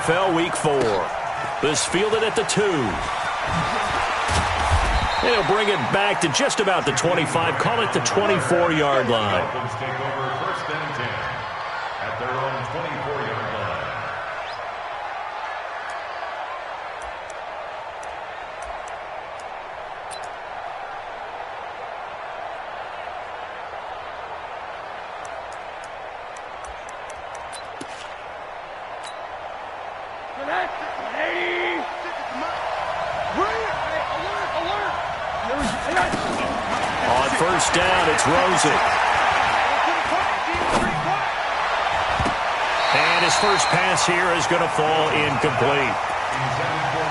NFL Week 4. This fielded at the 2. And he'll bring it back to just about the 25. Call it the 24-yard line. Dolphins take over first and 10 at their own 24-yard line. On first down, it's Rosen. And his first pass here is going to fall incomplete.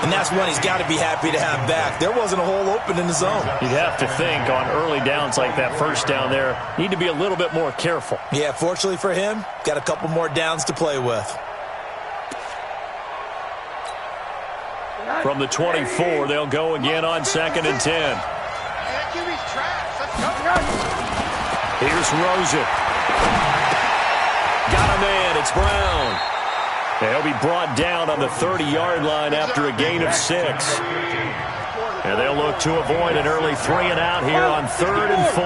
And that's one he's got to be happy to have back. There wasn't a hole open in the zone. You'd have to think on early downs like that first down there, need to be a little bit more careful. Yeah, fortunately for him, got a couple more downs to play with. From the 24, they'll go again on 2nd and 10. Here's Rosen. Got a man. It's Brown. He'll be brought down on the 30-yard line after a gain of 6. And they'll look to avoid an early 3-and-out here on 3rd and 4.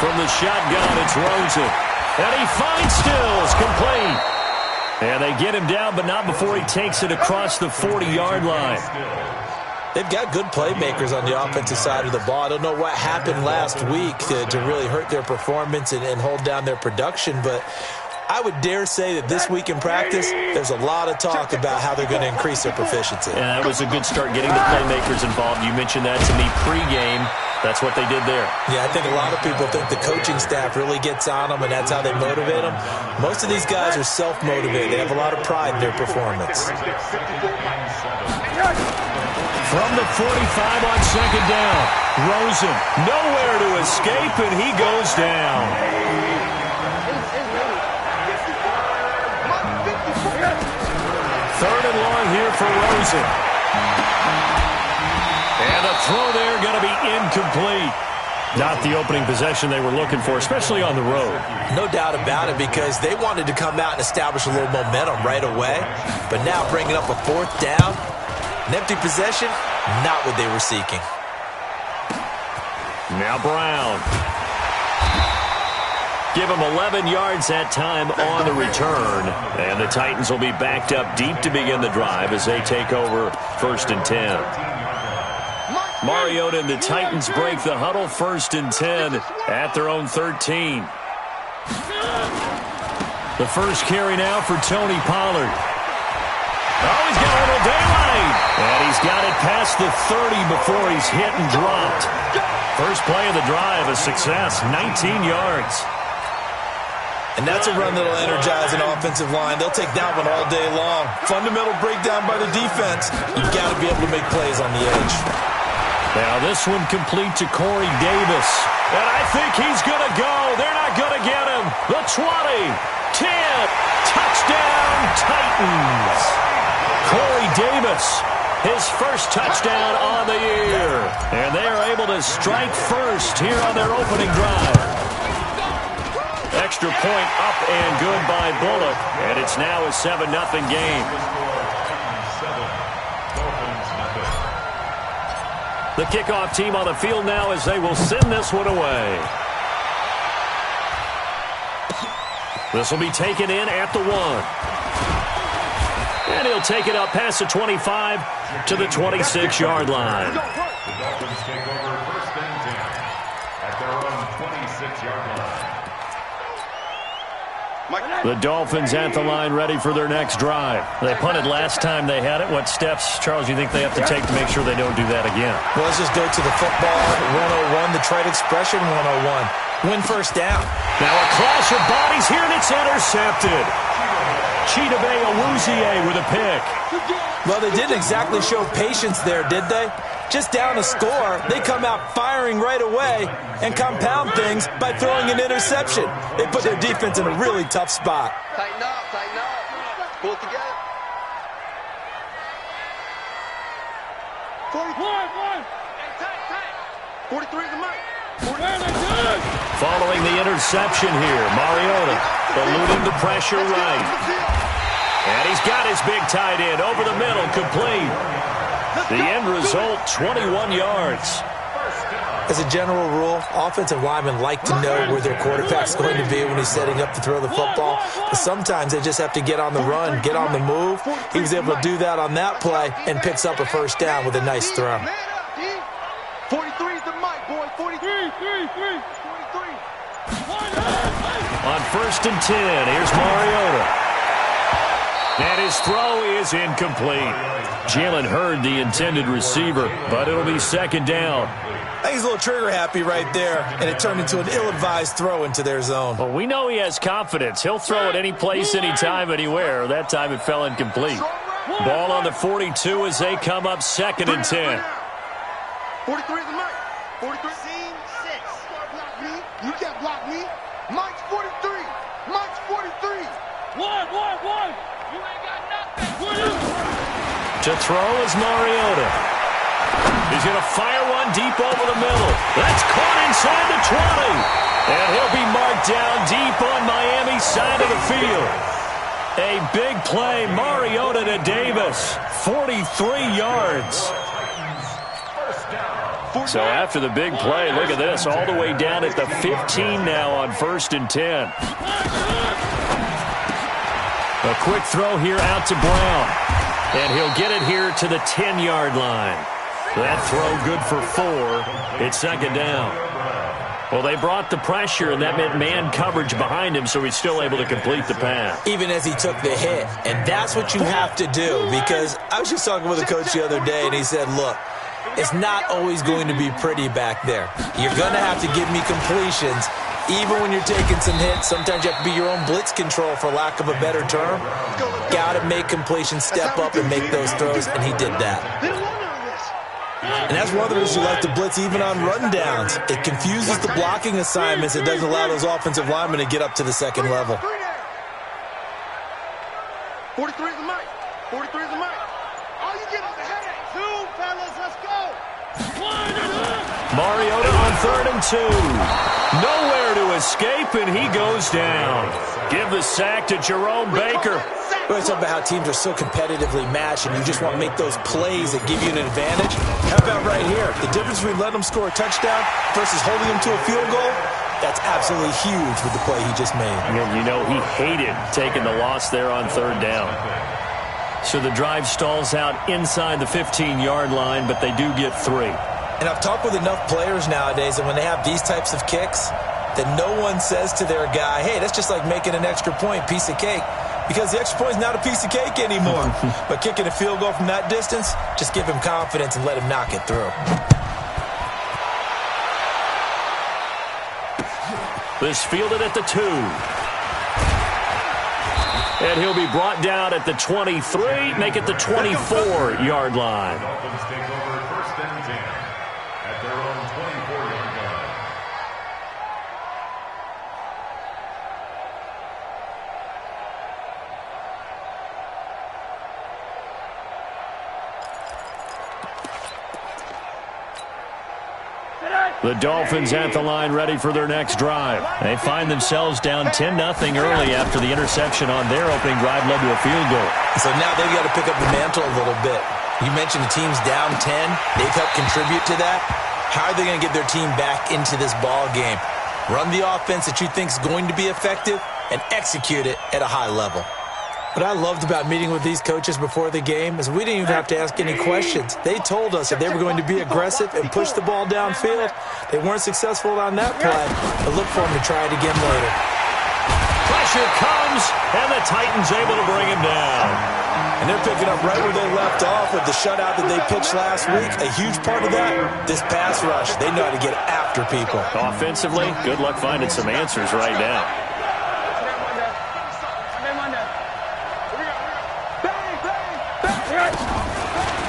From the shotgun, it's Rosen. And he finds Stills, complete. And they get him down, but not before he takes it across the 40-yard line. They've got good playmakers on the offensive side of the ball. I don't know what happened last week to really hurt their performance and hold down their production, but I would dare say that this week in practice, there's a lot of talk about how they're going to increase their proficiency. And that was a good start getting the playmakers involved. You mentioned that to me pregame. That's what they did there. Yeah, I think a lot of people think the coaching staff really gets on them, and that's how they motivate them. Most of these guys are self-motivated. They have a lot of pride in their performance. From the 45 on 2nd down, Rosen nowhere to escape, and he goes down. Third and long here for Rosen. And the throw there going to be incomplete. Not the opening possession they were looking for, especially on the road. No doubt about it, because they wanted to come out and establish a little momentum right away. But now bringing up a 4th down, an empty possession, not what they were seeking. Now Brown. Give him 11 yards that time on the return. And the Titans will be backed up deep to begin the drive as they take over 1st and 10. Mariota and the Titans break the huddle 1st and 10 at their own 13. The first carry now for Tony Pollard. Oh, he's got a little daylight. And he's got it past the 30 before he's hit and dropped. First play of the drive, a success, 19 yards. And that's a run that'll energize an offensive line. They'll take that one all day long. Fundamental breakdown by the defense. You've got to be able to make plays on the edge. Now this one complete to Corey Davis. And I think he's going to go. They're not going to get him. The 20, 10, touchdown Titans. Corey Davis, his first touchdown on the year. And they are able to strike first here on their opening drive. Extra point up and good by Bullock. And it's now a 7-0 game. The kickoff team on the field now as they will send this one away. This will be taken in at the 1. And he'll take it up past the 25 to the 26-yard line. The Dolphins take over 1st and 10 at their own 26-yard line. The Dolphins at the line ready for their next drive. They punted last time they had it. What steps, Charles, you think they have to take to make sure they don't do that again? Well, let's just go to the football 101, the trade expression 101. Win first down. Now a clash of bodies here, and it's intercepted. Chidobe Awuzie with a pick. Well, they didn't exactly show patience there, did they? Just down a score, they come out firing right away and compound things by throwing an interception. They put their defense in a really tough spot. Tighten up, tighten up. Pull it together. 41. Tight. 43 is the mic. Following the interception here, Mariota eluding the pressure right. And he's got his big tight end over the middle, complete. The end result, 21 yards. As a general rule, offensive linemen like to know where their quarterback's going to be when he's setting up to throw the football. But sometimes they just have to get on the run, get on the move. He was able to do that on that play and picks up a first down with a nice throw. 43 is the mic, boy. 43. 43. On 1st and 10, here's Mariota. And his throw is incomplete. Jalen Hurd, the intended receiver, but it'll be 2nd down. I think he's a little trigger happy right there, and it turned into an ill-advised throw into their zone. Well, we know he has confidence. He'll throw it any place, anytime, anywhere. That time it fell incomplete. Ball on the 42 as they come up 2nd and 10. 43 is the mic. 43. Scene 6. Block me. You can't block me. Mike's 43. Mike's 43. One. You ain't got nothing. To throw is Mariota. He's going to fire one deep over the middle. That's caught inside the 20. And he'll be marked down deep on Miami's side of the field. A big play, Mariota to Davis. 43 yards. So after the big play, look at this, all the way down at the 15 now on 1st and 10. A quick throw here out to Brown. And he'll get it here to the 10-yard line. That throw good for 4. It's 2nd down. Well, they brought the pressure, and that meant man coverage behind him, so he's still able to complete the pass. Even as he took the hit. And that's what you have to do, because I was just talking with a coach the other day, and he said, look, it's not always going to be pretty back there. You're going to have to give me completions. Even when you're taking some hits, sometimes you have to be your own blitz control, for lack of a better term. Got to make completions, step up, and make those throws, and he did that. And that's one of the reasons you like to blitz even on rundowns. It confuses the blocking assignments. It doesn't allow those offensive linemen to get up to the second level. 43 is the mic. 43 is the mic. All you get is a headache. 2, fellas. Let's go. Mariota on 3rd and 2. Nowhere to escape, and he goes down. Give the sack to Jerome Baker. We're talking about how teams are so competitively matched, and you just want to make those plays that give you an advantage. How about right here? The difference between letting them score a touchdown versus holding them to a field goal, that's absolutely huge with the play he just made. And you know he hated taking the loss there on 3rd down. So the drive stalls out inside the 15-yard line, but they do get 3. And I've talked with enough players nowadays that when they have these types of kicks, that no one says to their guy, hey, that's just like making an extra point, piece of cake. Because the extra point is not a piece of cake anymore. But kicking a field goal from that distance, just give him confidence and let him knock it through. This fielded at the 2. And he'll be brought down at the 23, make it the 24-yard line. Dolphins take over 1st and 10 at their own 24-yard line. The Dolphins at the line ready for their next drive. They find themselves down 10-0 early after the interception on their opening drive led to a field goal. So now they've got to pick up the mantle a little bit. You mentioned the team's down 10. They've helped contribute to that. How are they going to get their team back into this ball game? Run the offense that you think is going to be effective and execute it at a high level. What I loved about meeting with these coaches before the game is we didn't even have to ask any questions. They told us that they were going to be aggressive and push the ball downfield. They weren't successful on that play, but look for them to try it again later. Pressure comes, and the Titans able to bring him down. And they're picking up right where they left off with the shutout that they pitched last week. A huge part of that, this pass rush. They know how to get after people. Offensively, good luck finding some answers right now.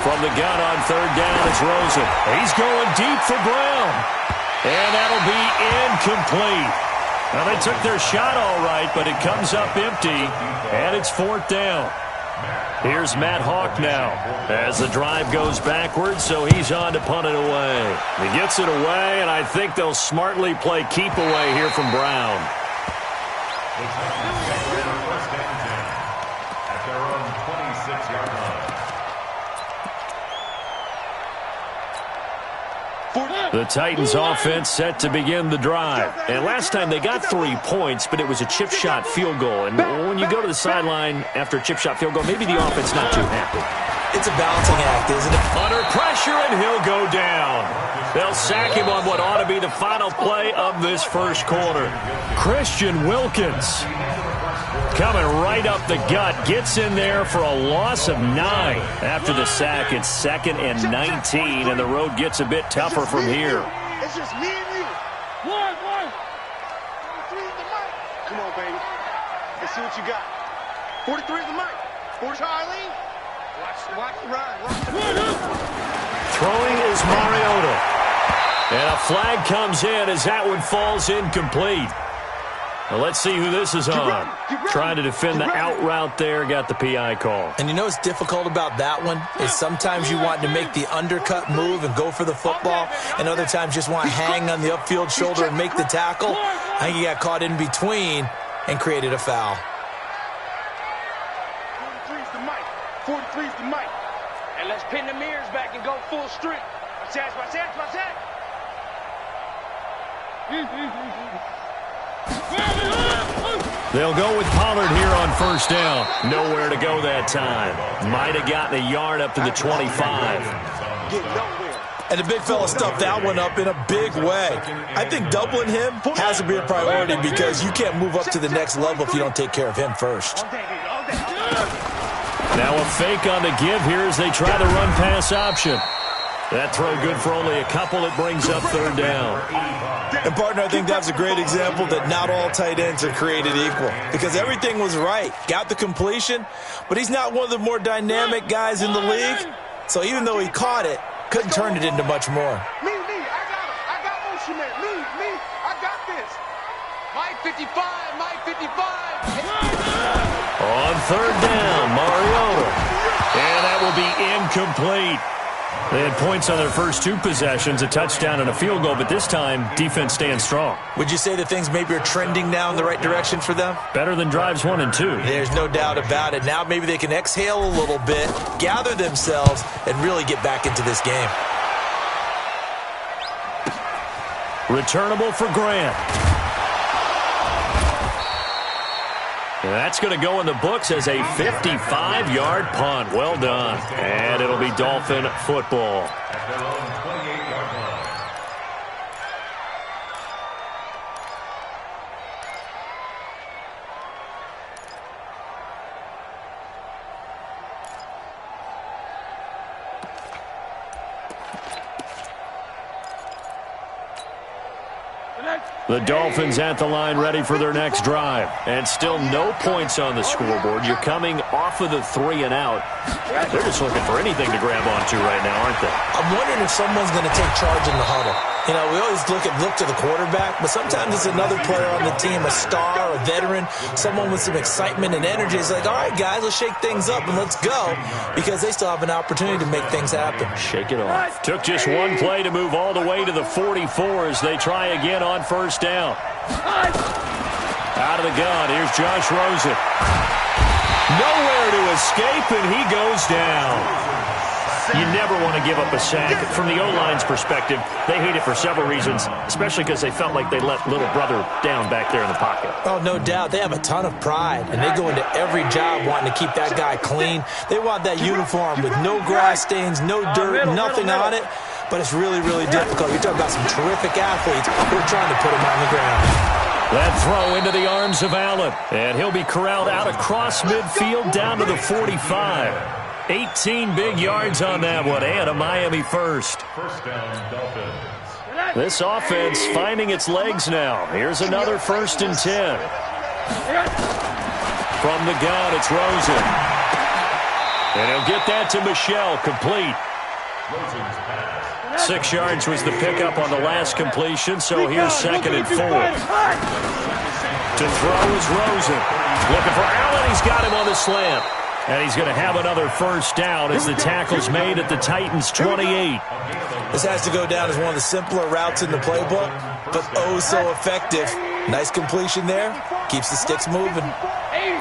From the gun on 3rd down, it's Rosen. He's going deep for Brown. And that'll be incomplete. Now, they took their shot all right, but it comes up empty, and it's 4th down. Here's Matt Hawk now as the drive goes backwards, so he's on to punt it away. He gets it away, and I think they'll smartly play keep away here from Brown. The Titans take over 1st and 10 at their own The Titans offense set to begin the drive. And last time they got 3 points, but it was a chip shot field goal. And when you go to the sideline after a chip shot field goal, maybe the offense not too happy. It's a balancing act, isn't it? Under pressure, and he'll go down. They'll sack him on what ought to be the final play of this first quarter. Christian Wilkins coming right up the gut. Gets in there for a loss of 9. After the sack, it's 2nd and 19, and the road gets a bit tougher from here. It's just me and you. One. Come on, baby. Let's see what you got. 43 is the mic. 4 Charlie. Watch the run. Throwing is Mariota. And a flag comes in as that one falls incomplete. Well, let's see who this is on. Trying to defend the out route there, got the PI call. And you know what's difficult about that one is sometimes you want to make the undercut move and go for the football, and other times just want to hang on the upfield shoulder and make the tackle. I think he got caught in between and created a foul. 43's the mic. 43's the mic. And let's pin the mirrors back and go full strength. Watch that. They'll go with Pollard here on first down. Nowhere to go that time. Might have gotten a yard up to the 25. And the big fella stuffed that one up in a big way. I think doubling him has to be a priority because you can't move up to the next level if you don't take care of him first. Now a fake on the give here as they try the run-pass option. That throw good for only a couple. It brings up 3rd down. And, partner, I think that's a great example that not all tight ends are created equal because everything was right. Got the completion, but he's not one of the more dynamic guys in the league. So even though he caught it, couldn't turn it into much more. Me, I got motion man. Me, I got this. Mike 55. On 3rd down, Mariota. And that will be incomplete. They had points on their first 2 possessions, a touchdown and a field goal, but this time, defense stands strong. Would you say that things maybe are trending now in the right direction for them? Better than drives 1 and 2. There's no doubt about it. Now maybe they can exhale a little bit, gather themselves, and really get back into this game. Returnable for Grant. And that's going to go in the books as a 55-yard punt. Well done. And it'll be Dolphin football. At their own 28-yard line. The Dolphins at the line ready for their next drive. And still no points on the scoreboard. You're coming off of the 3 and out. They're just looking for anything to grab onto right now, aren't they? I'm wondering if someone's going to take charge in the huddle. You know, we always look to the quarterback, but sometimes it's another player on the team, a star, a veteran, someone with some excitement and energy. It's like, all right, guys, let's shake things up and let's go, because they still have an opportunity to make things happen. Shake it off. Took just one play to move all the way to the 44 as they try again on first down. Out of the gun, here's Josh Rosen. Nowhere to escape, and he goes down. You never want to give up a sack. From the O-line's perspective, they hate it for several reasons, especially because they felt like they let little brother down back there in the pocket. Oh, no doubt. They have a ton of pride, and they go into every job wanting to keep that guy clean. They want that uniform with no grass stains, no dirt, nothing on it. But it's really, really difficult. You're talking about some terrific athletes. We're trying to put him on the ground. That throw into the arms of Allen, and he'll be corralled out across midfield down to the 45. 18 big yards on that one, and a Miami first. First down, Dolphins. This offense finding its legs now. Here's another 1st and 10. From the gun, it's Rosen. And he'll get that to Michel, complete. 6 yards was the pickup on the last completion, so here's 2nd and 4. To throw is Rosen. Looking for Allen, he's got him on the slant. And he's going to have another first down as the tackle's made at the Titans' 28. This has to go down as one of the simpler routes in the playbook, but oh so effective. Nice completion there. Keeps the sticks moving.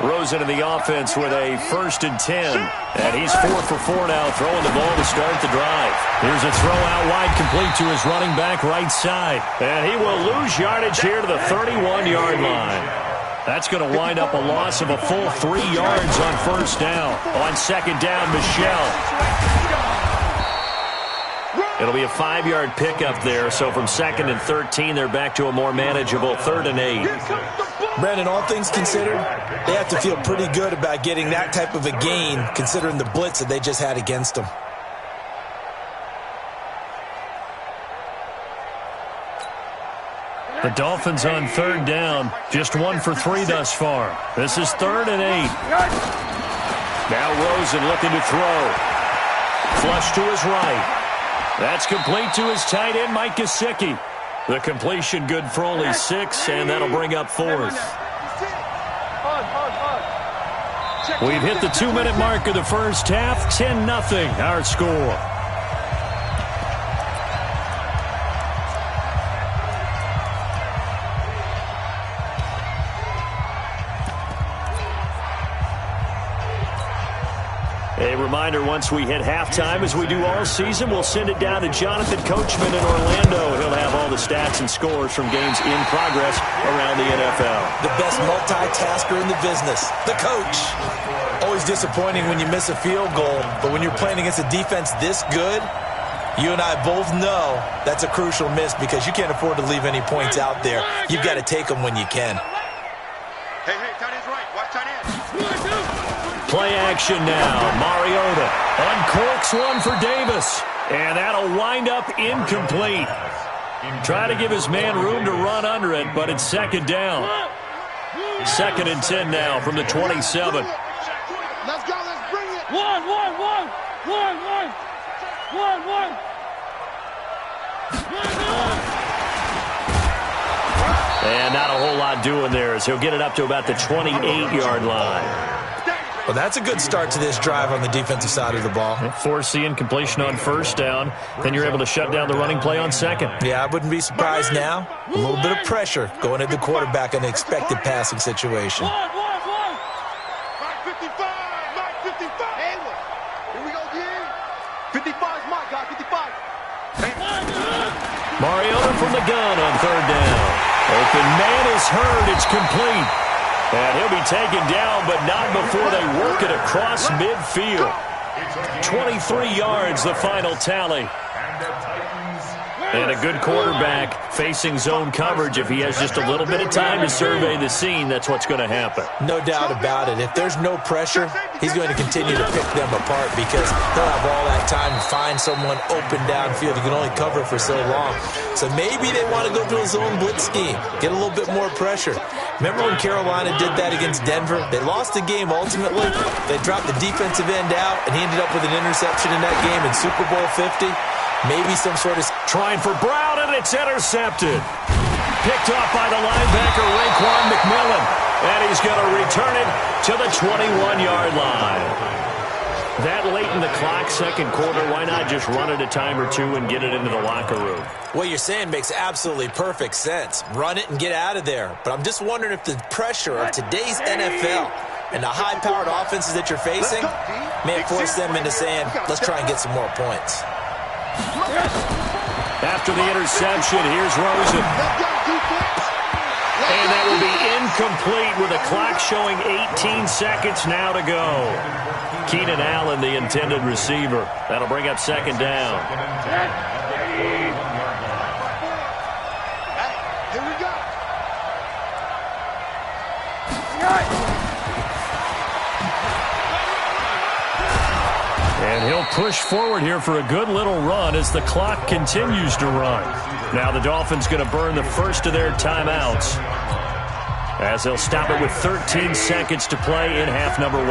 Rosen in the offense with a 1st and 10. And he's 4 for 4 now, throwing the ball to start the drive. Here's a throw out wide, complete to his running back right side. And he will lose yardage here to the 31-yard line. That's going to wind up a loss of a full 3 yards on 1st down. On 2nd down, Michelle. It'll be a 5-yard pickup there, so from 2nd and 13, they're back to a more manageable 3rd and 8. Brandon, all things considered, they have to feel pretty good about getting that type of a gain, considering the blitz that they just had against them. The Dolphins on 3rd down, just 1 for 3 thus far. This is 3rd and 8. Now Rosen looking to throw. Flush to his right. That's complete to his tight end, Mike Gesicki. The completion good for only 6, and that'll bring up 4th. We've hit the 2-minute mark of the first half. 10-0 our score. A reminder, once we hit halftime, as we do all season, we'll send it down to Jonathan Coachman in Orlando. He'll have all the stats and scores from games in progress around the NFL. The best multitasker in the business, the coach. Always disappointing when you miss a field goal, but when you're playing against a defense this good, you and I both know that's a crucial miss because you can't afford to leave any points out there. You've got to take them when you can. Hey, tight end's right. Watch tight end. Play action now. Mariota uncorks one for Davis. And that'll wind up incomplete. Try to give his man room to run under it, but it's 2nd down. 2nd and 10 now from the 27. Let's go. Let's bring it. One. And not a whole lot doing there as he'll get it up to about the 28-yard line. Well, that's a good start to this drive on the defensive side of the ball. Force the incompletion on 1st down. Then you're able to shut down the running play on 2nd. Yeah, I wouldn't be surprised now. A little bit of pressure going at the quarterback in an expected passing situation. Mike 55. Here we go again. 55 is Mike, guy. 55. Mariota from the gun on 3rd down. Open man is heard. It's complete. And he'll be taken down, but not before they work it across midfield. 23 yards, the final tally. And a good quarterback facing zone coverage. If he has just a little bit of time to survey the scene, that's what's going to happen. No doubt about it. If there's no pressure, he's going to continue to pick them apart because he'll have all that time to find someone open downfield. He can only cover for so long. So maybe they want to go to a zone blitz scheme, get a little bit more pressure. Remember when Carolina did that against Denver? They lost the game ultimately. They dropped the defensive end out, and he ended up with an interception in that game in Super Bowl 50. Maybe some sort of... Trying for Brown, and it's intercepted. Picked off by the linebacker, Raekwon McMillan. And he's going to return it to the 21-yard line. That late in the clock, 2nd quarter, why not just run it a time or two and get it into the locker room? What you're saying makes absolutely perfect sense. Run it and get out of there. But I'm just wondering if the pressure of today's NFL and the high-powered offenses that you're facing may force them into saying, let's try and get some more points. After the interception, here's Rosen. And that will be incomplete with a clock showing 18 seconds now to go. Keenan Allen, the intended receiver. That'll bring up 2nd down. Here we go. And he'll push forward here for a good little run as the clock continues to run. Now the Dolphins going to burn the first of their timeouts as they'll stop it with 13 seconds to play in half number 1.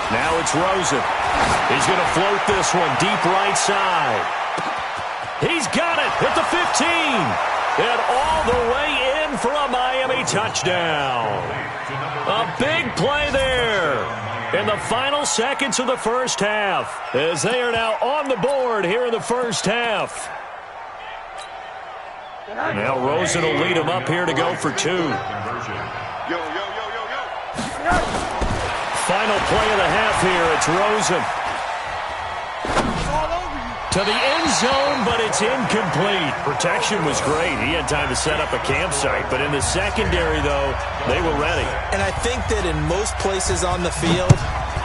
Now it's Rosen. He's going to float this one deep right side. He's got it at the 15. And all the way in for a Miami touchdown. A big play there in the final seconds of the first half as they are now on the board here in the first half. Now Rosen will lead him up here to go for 2. Final play of the half here. It's Rosen. To the end zone, but it's incomplete. Protection was great. He had time to set up a campsite, but in the secondary, though, they were ready. And I think that in most places on the field,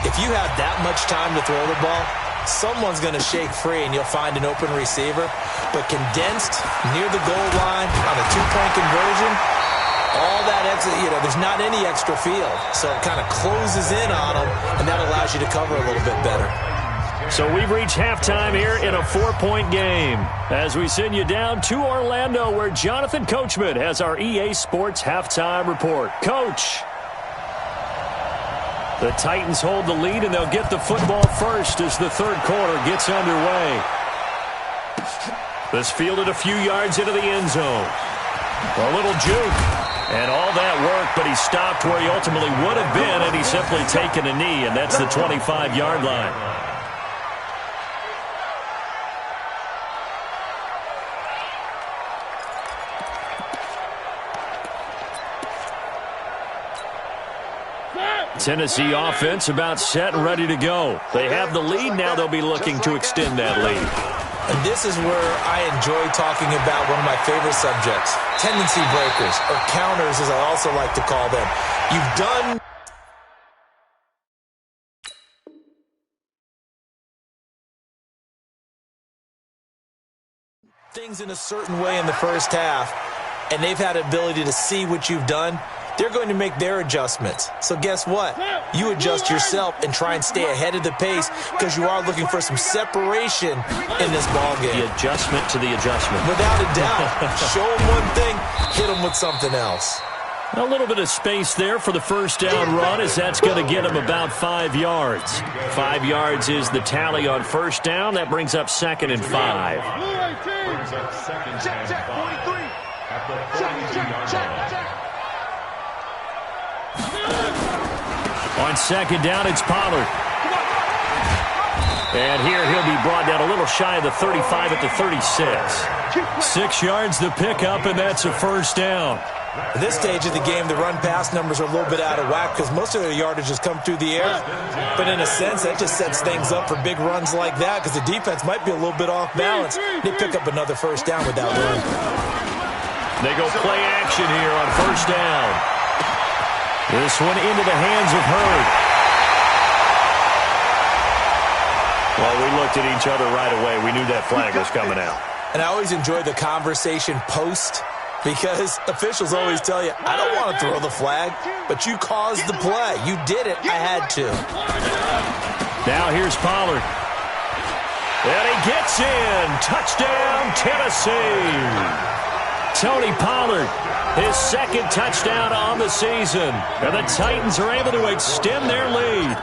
if you have that much time to throw the ball, someone's going to shake free and you'll find an open receiver. But condensed near the goal line on a 2-point conversion, all that extra, there's not any extra field. So it kind of closes in on them, and that allows you to cover a little bit better. So we've reached halftime here in a 4-point game as we send you down to Orlando where Jonathan Coachman has our EA Sports halftime report. Coach. The Titans hold the lead and they'll get the football first as the third quarter gets underway. This fielded a few yards into the end zone. A little juke. And all that work, but he stopped where he ultimately would have been had he simply taken a knee, and that's the 25-yard line. Tennessee offense about set and ready to go. They have the lead. Now they'll be looking to extend that lead. And this is where I enjoy talking about one of my favorite subjects, tendency breakers, or counters as I also like to call them. You've done things in a certain way in the first half, and they've had the ability to see what you've done. They're going to make their adjustments. So guess what? You adjust yourself and try and stay ahead of the pace because you are looking for some separation in this ballgame. The adjustment to the adjustment. Without a doubt. Show them one thing, hit them with something else. A little bit of space there for the first down run as that's going to get him about 5 yards. 5 yards is the tally on first down. That brings up 2nd and 5. Brings up 2nd and 5 at the 42-yard line. On 2nd down, it's Pollard. And here he'll be brought down a little shy of the 35 at the 36. 6 yards the pickup, and that's a first down. At this stage of the game, the run-pass numbers are a little bit out of whack because most of their yardage has come through the air. But in a sense, that just sets things up for big runs like that because the defense might be a little bit off balance. They pick up another first down with that run. They go play action here on first down. This one into the hands of Hurd. Well, we looked at each other right away. We knew that flag was coming out. And I always enjoy the conversation post because officials always tell you, I don't want to throw the flag, but you caused the play. You did it. I had to. Now here's Pollard. And he gets in. Touchdown, Tennessee. Tony Pollard, his 2nd touchdown on the season. And the Titans are able to extend their lead.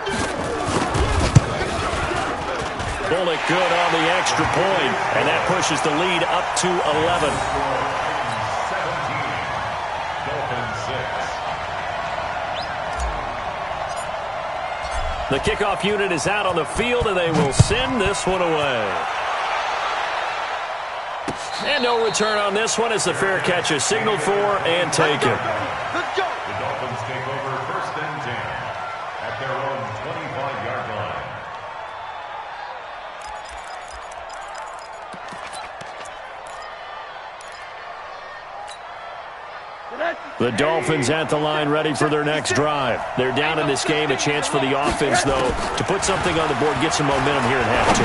Bullock good on the extra point, and that pushes the lead up to 11. 17, Dolphins 6. The kickoff unit is out on the field, and they will send this one away. And no return on this one as the fair catch is signaled for and taken. Let's go. The Dolphins take over 1st and 10 at their own 25-yard line. The Dolphins at the line ready for their next drive. They're down in this game. A chance for the offense, though, to put something on the board, get some momentum here in half 2.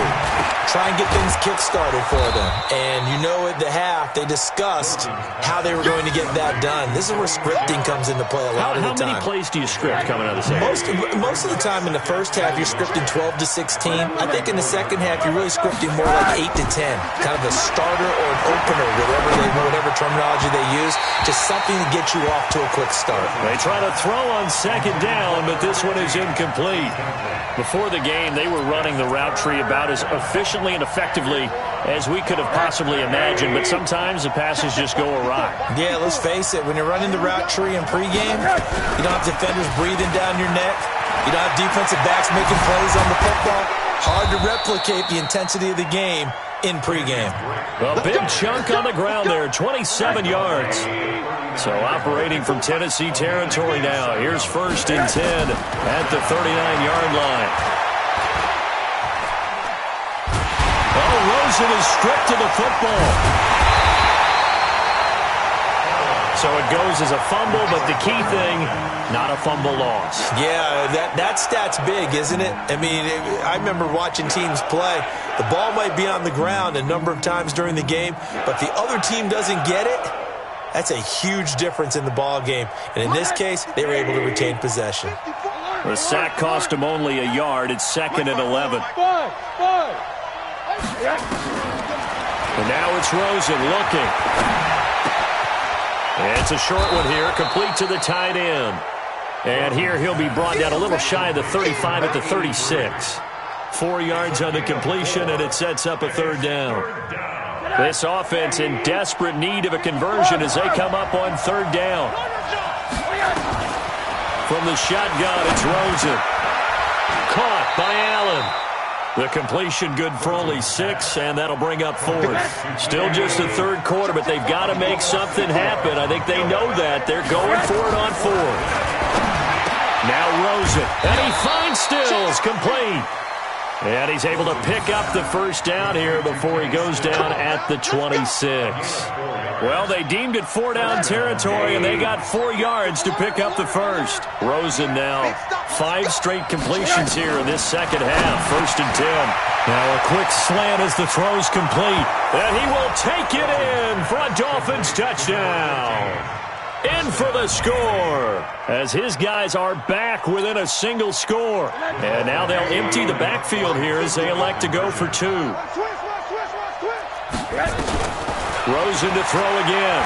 Try and get things kick-started for them. And you know at the half, they discussed how they were going to get that done. This is where scripting comes into play a lot of the time. How many plays do you script coming out of the second? Most of the time in the first half, you're scripting 12 to 16. I think in the second half, you're really scripting more like 8 to 10. Kind of a starter or an opener, whatever terminology they use. Just something to get you off to a quick start. They try to throw on 2nd down, but this one is incomplete. Before the game, they were running the route tree about as efficiently and effectively as we could have possibly imagined, but sometimes the passes just go awry. Yeah, let's face it. When you're running the route tree in pregame, you don't have defenders breathing down your neck. You don't have defensive backs making plays on the football. Hard to replicate the intensity of the game in pregame. A big chunk on the ground there, 27 yards. So operating from Tennessee territory now. Here's 1st and 10 at the 39-yard line. Oh, Rosen is stripped of the football. So it goes as a fumble, but the key thing, not a fumble loss. Yeah, that stat's big, isn't it? I mean, I remember watching teams play. The ball might be on the ground a number of times during the game, but the other team doesn't get it. That's a huge difference in the ball game. And in this case, they were able to retain possession. The sack cost him only a yard. It's 2nd and 11. And now it's Rosen looking. It's a short one here, complete to the tight end. And here he'll be brought down a little shy of the 35 at the 36. 4 yards on the completion, and it sets up a 3rd down. This offense in desperate need of a conversion as they come up on 3rd down. From the shotgun, it's Rosen. Caught by Allen. The completion good for only 6, and that'll bring up 4th. Still just the 3rd quarter, but they've got to make something happen. I think they know that. They're going for it on 4th. Now Rosen, and he finds Stills, complete. And he's able to pick up the 1st down here before he goes down at the 26. Well, they deemed it 4-down territory, and they got 4 yards to pick up the 1st. Rosen now 5 straight completions here in this 2nd half. 1st and 10. Now a quick slant as the throw's complete. And he will take it in for a Dolphins touchdown. In for the score as his guys are back within a single score. And now they'll empty the backfield here as they elect to go for 2. Rosen to throw again.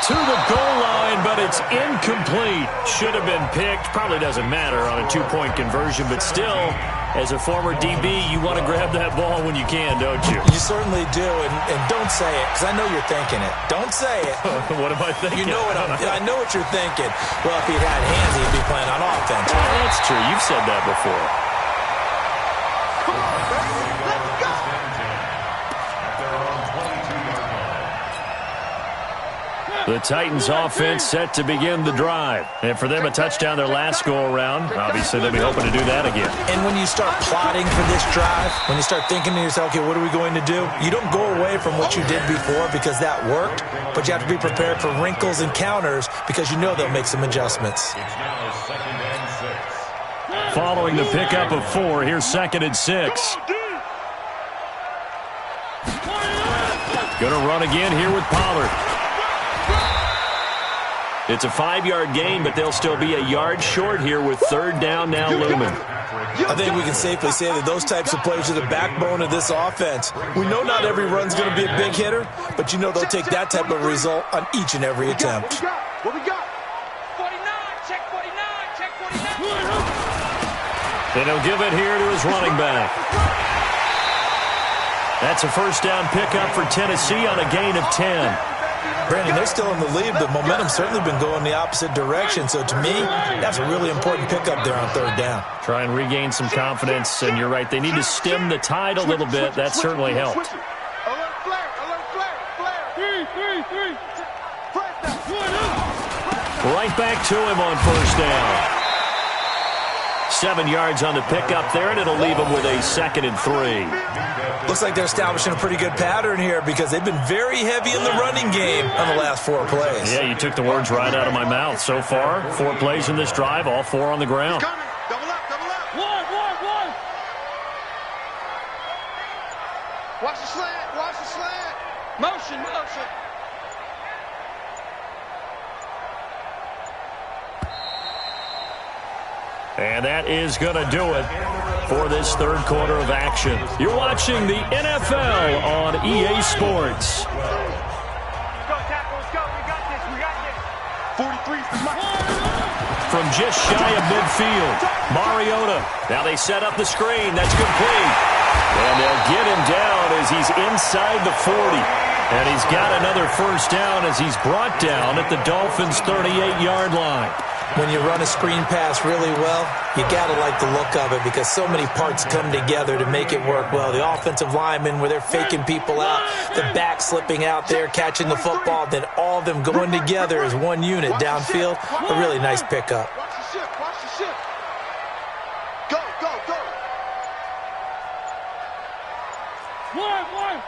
To the goal line, but it's incomplete. Should have been picked. Probably doesn't matter on a 2-point conversion, but still, as a former DB, you want to grab that ball when you can, don't you? You certainly do, and don't say it, because I know you're thinking it. Don't say it. What am I thinking? You know what I know what you're thinking. Well, if he'd had hands, he'd be playing on offense. Well, that's true. You've said that before. The Titans offense set to begin the drive. And for them, a touchdown their last go-around. Obviously, they'll be hoping to do that again. And when you start plotting for this drive, when you start thinking to yourself, okay, what are we going to do? You don't go away from what you did before because that worked, but you have to be prepared for wrinkles and counters because you know they'll make some adjustments. Following the pickup of 4, here's 2nd and 6. Going to run again here with Pollard. It's a 5-yard gain, but they'll still be a yard short here with 3rd down now looming. I think we can safely say that those types of plays are the backbone of this offense. We know not every run's going to be a big hitter, but you know they'll take that type of result on each and every attempt. What we got? 49, check 49, check 49. And he'll give it here to his running back. That's a 1st down pickup for Tennessee on a gain of 10. Brandon, they're still in the lead, but momentum's certainly been going the opposite direction. So to me, that's a really important pickup there on 3rd down. Try and regain some confidence, and you're right. They need to stem the tide a little bit. That certainly helped. Right back to him on 1st down. 7 yards on the pickup there, and it'll leave him with a 2nd and 3. Looks like they're establishing a pretty good pattern here because they've been very heavy in the running game on the last 4 plays. Yeah, you took the words right out of my mouth. So far, 4 plays in this drive, all 4 on the ground. Double up, double up. One. Watch the slant, watch the slant. Motion. And that is going to do it for this 3rd quarter of action. You're watching the NFL on EA Sports. From just shy of midfield, Mariota. Now they set up the screen. That's complete. And they'll get him down as he's inside the 40. And he's got another 1st down as he's brought down at the Dolphins' 38-yard line. When you run a screen pass really well, you got to like the look of it because so many parts come together to make it work well. The offensive linemen, where they're faking people out, the back slipping out there, catching the football, then all of them going together as one unit downfield. A really nice pickup. Watch the shift. Watch the shift. Go, go, go. One.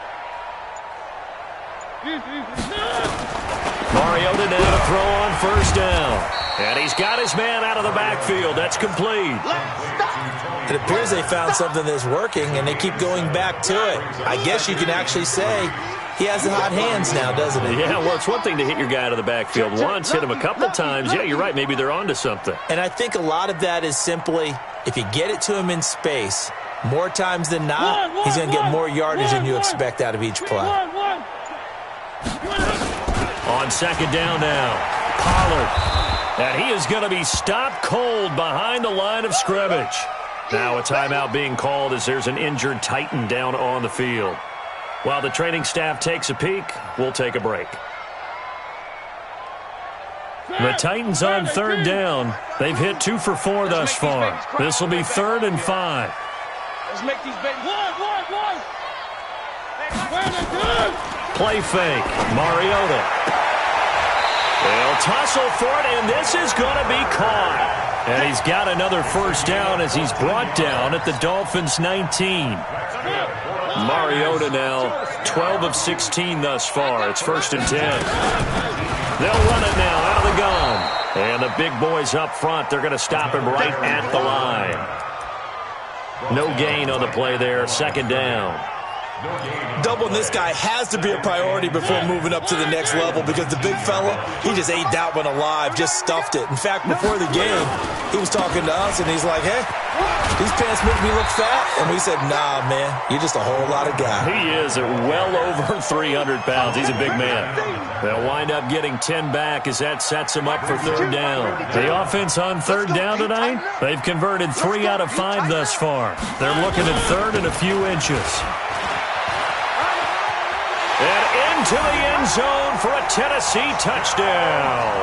Mariota now to throw on first down. And he's got his man out of the backfield. That's complete. It appears they found something that's working, and they keep going back to it. I guess you can actually say he has the hot hands now, doesn't he? Yeah, well, it's one thing to hit your guy out of the backfield once, hit him a couple times. Yeah, you're right. Maybe they're onto something. And I think a lot of that is simply if you get it to him in space, more times than not, he's going to get more yardage than you expect out of each play. On second down now, Pollard. And he is going to be stopped cold behind the line of scrimmage. Now a timeout being called as there's an injured Titan down on the field. While the training staff takes a peek, we'll take a break. The Titans on third down. They've hit 2 for 4 thus far. This will be 3rd and 5. Let's make these babies. One. Play fake. Mariota. They'll tussle for it, and this is going to be caught. And he's got another first down as he's brought down at the Dolphins' 19. Mariota now 12 of 16 thus far. It's 1st and 10. They'll run it now out of the gun. And the big boys up front, they're going to stop him right at the line. No gain on the play there. 2nd down. Doubling this guy has to be a priority before moving up to the next level because the big fella, he just ate that one alive, just stuffed it. In fact, before the game, he was talking to us, and he's like, hey, these pants make me look fat. And we said, nah, man, you're just a whole lot of guy. He is at well over 300 pounds. He's a big man. They'll wind up getting 10 back as that sets him up for 3rd down. The offense on 3rd down tonight, they've converted 3 out of 5 thus far. They're looking at 3rd and a few inches. And into the end zone for a Tennessee touchdown.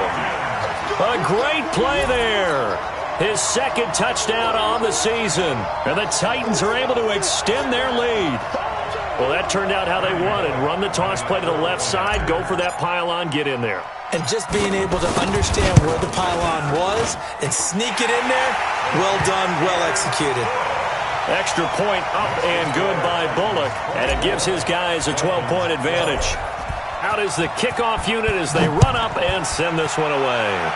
A great play there. His 2nd touchdown on the season. And the Titans are able to extend their lead. Well, that turned out how they wanted. Run the toss play to the left side, go for that pylon, get in there. And just being able to understand where the pylon was and sneak it in there, well done, well executed. Extra point up and good by Bullock, and it gives his guys a 12-point advantage. Out is the kickoff unit as they run up and send this one away.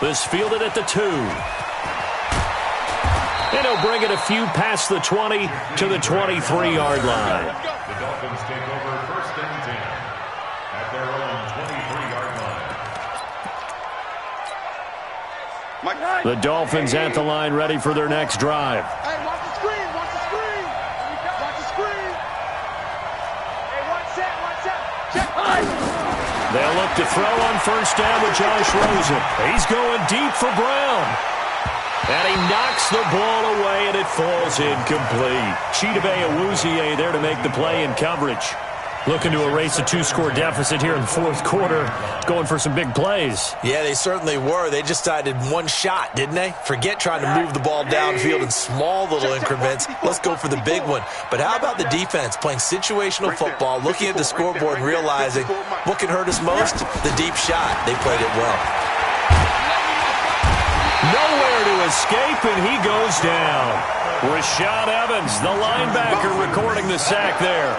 This fielded at the 2. And he'll bring it a few past the 20 to the 23-yard line. The Dolphins take over 1st and 10 at their own 23-yard line. The Dolphins at the line ready for their next drive. Hey, watch the screen. Watch the screen. Watch the screen. Hey, watch that. Check. They'll look to throw on 1st down with Josh Rosen. He's going deep for Brown. And he knocks the ball away, and it falls incomplete. Chidobe Awuzie there to make the play in coverage. Looking to erase a 2-score deficit here in the 4th quarter. Going for some big plays. Yeah, they certainly were. They just decided one shot, didn't they? Forget trying to move the ball downfield in small little increments. Let's go for the big one. But how about the defense playing situational football, looking at the scoreboard and realizing what can hurt us most? The deep shot. They played it well. Nowhere to escape, and he goes down. Rashad Evans, the linebacker, recording the sack there.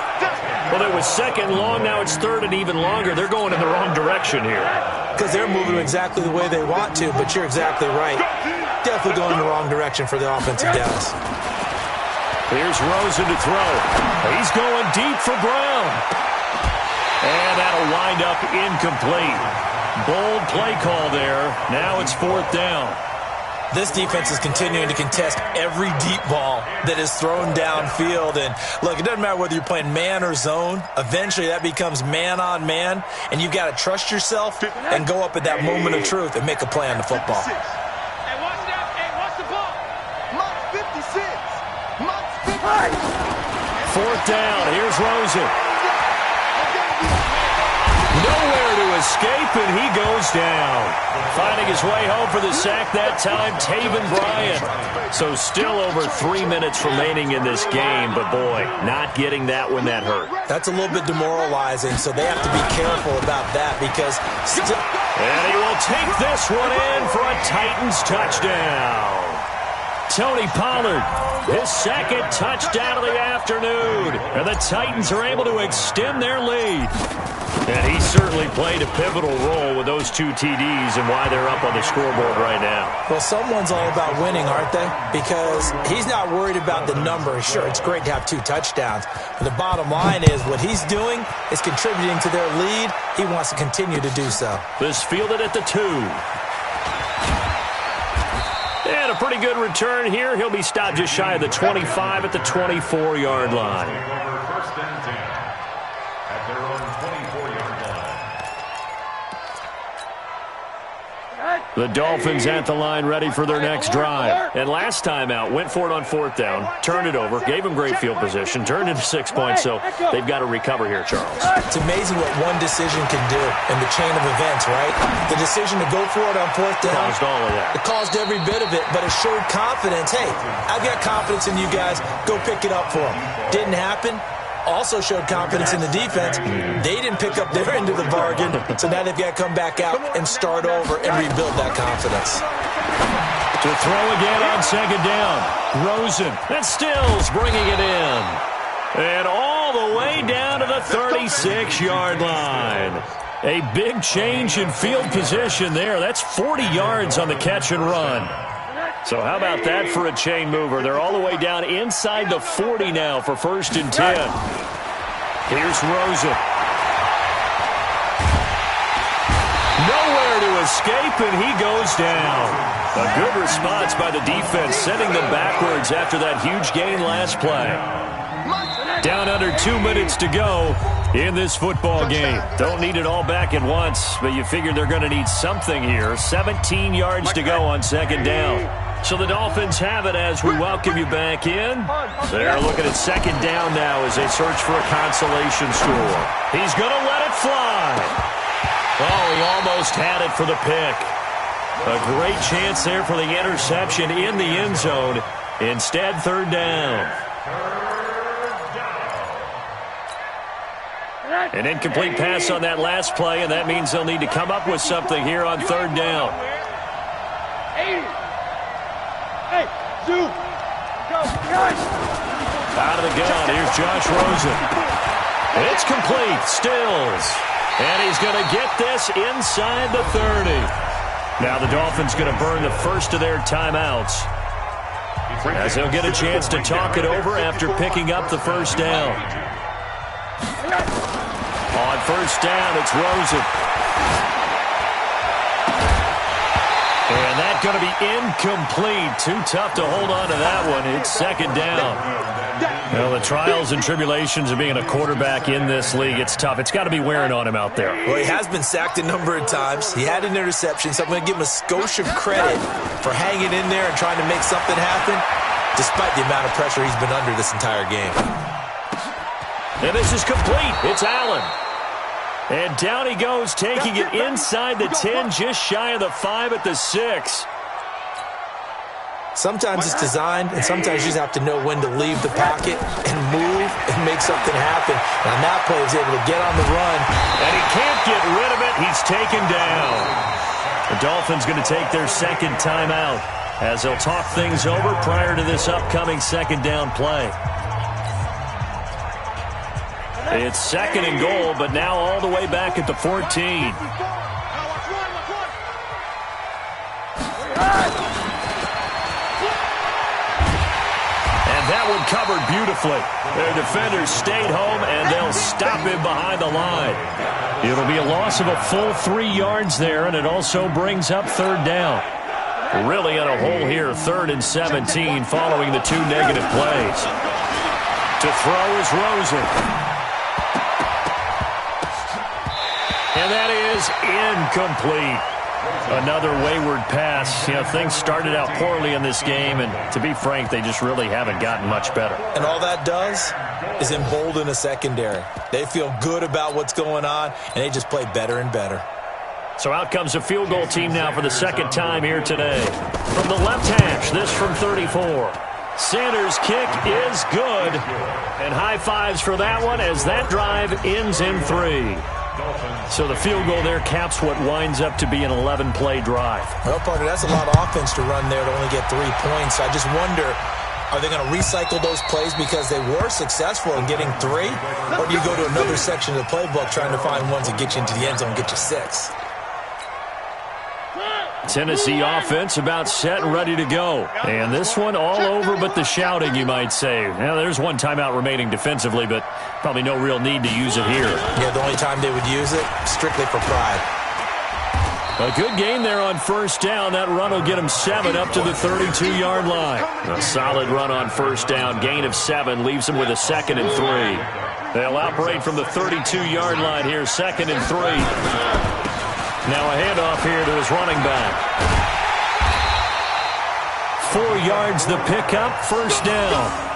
Well, it was 2nd long. Now it's 3rd and even longer. They're going in the wrong direction here. Because they're moving exactly the way they want to, but you're exactly right. Definitely going in the wrong direction for the offensive guys. Here's Rosen to throw. He's going deep for Brown. And that'll wind up incomplete. Bold play call there. Now it's 4th down. This defense is continuing to contest every deep ball that is thrown downfield. And, look, it doesn't matter whether you're playing man or zone. Eventually, that becomes man-on-man, and you've got to trust yourself and go up at that moment of truth and make a play on the football. Hey, watch that. Hey, watch the ball. Monk's 56. Monk's 56. 4th down. Here's Rosen. Nowhere to escape, and he goes down. Finding his way home for the sack that time, Taven Bryan. So still over 3 minutes remaining in this game, but boy, not getting that when that hurt. That's a little bit demoralizing, so they have to be careful about that because... And he will take this one in for a Titans touchdown. Tony Pollard, his second touchdown of the afternoon. And the Titans are able to extend their lead. And he certainly played a pivotal role with those 2 TDs and why they're up on the scoreboard right now. Well, someone's all about winning, aren't they? Because he's not worried about the number. Sure, it's great to have 2 touchdowns. But the bottom line is what he's doing is contributing to their lead. He wants to continue to do so. This fielded at the 2. And a pretty good return here. He'll be stopped just shy of the 25 at the 24-yard line. The Dolphins at the line ready for their next drive. And last time out, went for it on 4th down, turned it over, gave them great field position, turned into 6 points, so they've got to recover here, Charles. It's amazing what one decision can do in the chain of events, right? The decision to go for it on 4th down. Caused all of that. It caused every bit of it, but it showed confidence. Hey, I've got confidence in you guys. Go pick it up for them. Didn't happen. Also showed confidence in the defense. They didn't pick up their end of the bargain, so now they've got to come back out and start over and rebuild that confidence. To throw again on 2nd down. Rosen and Stills bringing it in. And all the way down to the 36-yard line. A big change in field position there. That's 40 yards on the catch and run. So how about that for a chain mover? They're all the way down inside the 40 now for 1st and 10. Here's Rosen. Nowhere to escape, and he goes down. A good response by the defense, sending them backwards after that huge gain last play. Down under 2 minutes to go in this football game. Don't need it all back at once, but you figure they're going to need something here. 17 yards to go on 2nd down. So the Dolphins have it as we welcome you back in. They're looking at 2nd down now as they search for a consolation score. He's going to let it fly. Oh, he almost had it for the pick. A great chance there for the interception in the end zone. Instead, 3rd down. An incomplete pass on that last play, and that means they'll need to come up with something here on 3rd down. Out of the gun, here's Josh Rosen. It's complete, Stills. And he's going to get this inside the 30. Now the Dolphins going to burn the first of their timeouts, as they'll get a chance to talk it over after picking up the 1st down. On 1st down, it's Rosen. And that's going to be incomplete. Too tough to hold on to that one. It's 2nd down. Well, the trials and tribulations of being a quarterback in this league, it's tough. It's got to be wearing on him out there. Well, he has been sacked a number of times. He had an interception, so I'm going to give him a skosh of credit for hanging in there and trying to make something happen, despite the amount of pressure he's been under this entire game. And this is complete. It's Allen. And down he goes, taking it inside the 10, just shy of the 5 at the 6. Sometimes it's designed, and sometimes you just have to know when to leave the pocket and move and make something happen. And on that play, he's able to get on the run. And he can't get rid of it. He's taken down. The Dolphins going to take their 2nd timeout as they'll talk things over prior to this upcoming 2nd down play. It's 2nd and goal, but now all the way back at the 14. And that one covered beautifully. Their defenders stayed home, and they'll stop him behind the line. It'll be a loss of a full 3 yards there, and it also brings up 3rd down. Really in a hole here, 3rd and 17 following the 2 negative plays. To throw is Rosen. And that is incomplete. Another wayward pass. You know, things started out poorly in this game, and to be frank, they just really haven't gotten much better. And all that does is embolden a secondary. They feel good about what's going on, and they just play better and better. So out comes a field goal team now for the second time here today. From the left hash, this from 34. Sanders' kick is good. And high fives for that one as that drive ends in 3. So the field goal there caps what winds up to be an 11-play drive. Well, partner, that's a lot of offense to run there to only get 3 points. I just wonder, are they going to recycle those plays because they were successful in getting 3? Or do you go to another section of the playbook trying to find ones that get you into the end zone and get you 6? Tennessee offense about set and ready to go. And this one all over but the shouting, you might say. Now, there's one timeout remaining defensively, but probably no real need to use it here. Yeah, the only time they would use it, strictly for pride. A good game there on first down. That run will get them 7 up to the 32-yard line. A solid run on first down. Gain of 7 leaves them with a 2nd and 3. They'll operate from the 32-yard line here, 2nd and 3. Now a handoff here to his running back. 4 yards the pickup, first down.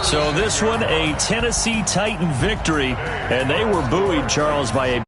So this one, a Tennessee Titan victory, and they were buoyed, Charles, by a